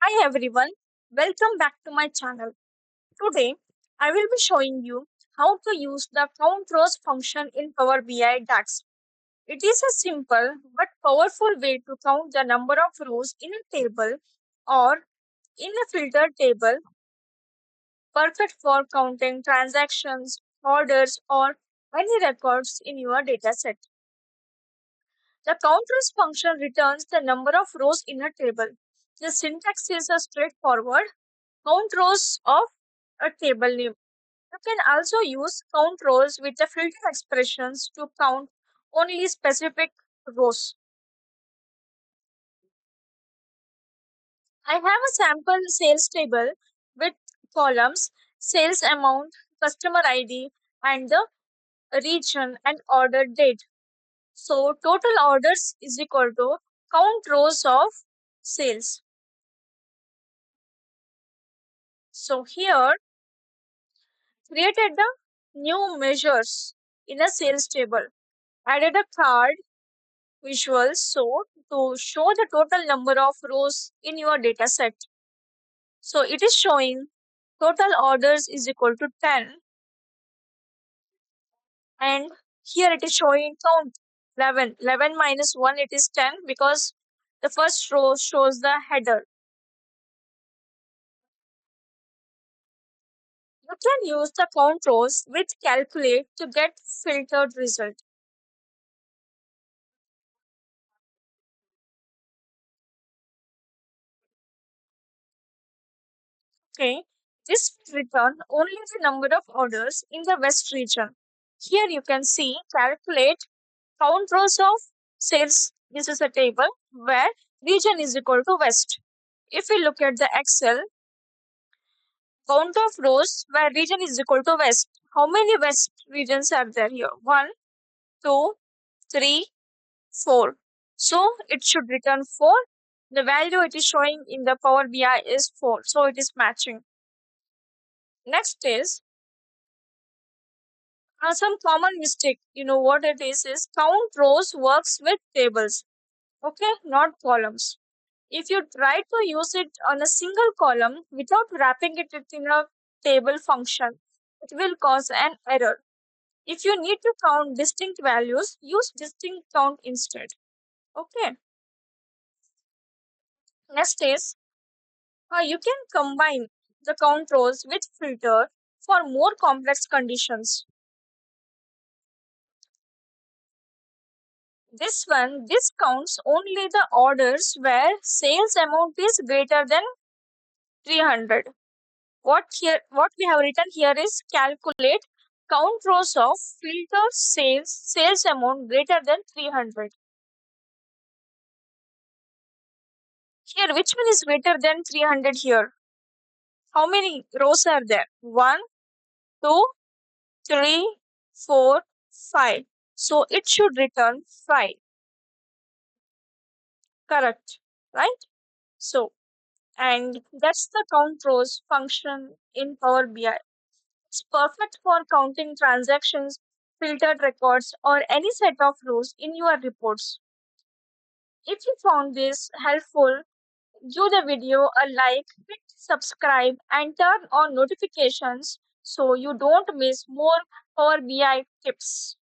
Hi everyone, welcome back to my channel. Today I will be showing you how to use the COUNTROWS function in Power BI DAX. It is a simple but powerful way to count the number of rows in a table or in a filtered table, perfect for counting transactions, orders, or any records in your dataset. The COUNTROWS function returns the number of rows in a table. The syntax is a straightforward count rows of a table name. You can also use count rows with the filter expressions to count only specific rows. I have a sample sales table with columns, sales amount, customer ID, and the region and order date. So total orders is equal to count rows of sales. So here created the new measures in a sales table, added a card visuals so to show the total number of rows in your data set. So it is showing total orders is equal to 10, and here it is showing count 11. 11 minus 1 it is 10 because the first row shows the header. You can use the count rows with calculate to get filtered result. Okay, this will return only the number of orders in the west region. Here you can see calculate count rows of sales. This is a table where region is equal to west. If we look at the Excel, count of rows where region is equal to west. How many west regions are there here? One, two, three, four. So it should return 4. The value it is showing in the Power BI is 4. So it is matching. Next is some common mistake. You know what it is count rows works with tables. Okay, not columns. If you try to use it on a single column without wrapping it in a table function, it will cause an error. If you need to count distinct values, use distinct count instead. Okay. Next is you can combine the count rows with filter for more complex conditions. This counts only the orders where sales amount is greater than 300. What we have written here is calculate count rows of filter sales amount greater than 300. Here, which one is greater than 300 here? How many rows are there? One, two, three, 4, 5. So it should return 5. Correct. Right? So, and that's the count rows function in Power BI. It's perfect for counting transactions, filtered records, or any set of rows in your reports. If you found this helpful, give the video a like, hit subscribe, and turn on notifications so you don't miss more Power BI tips.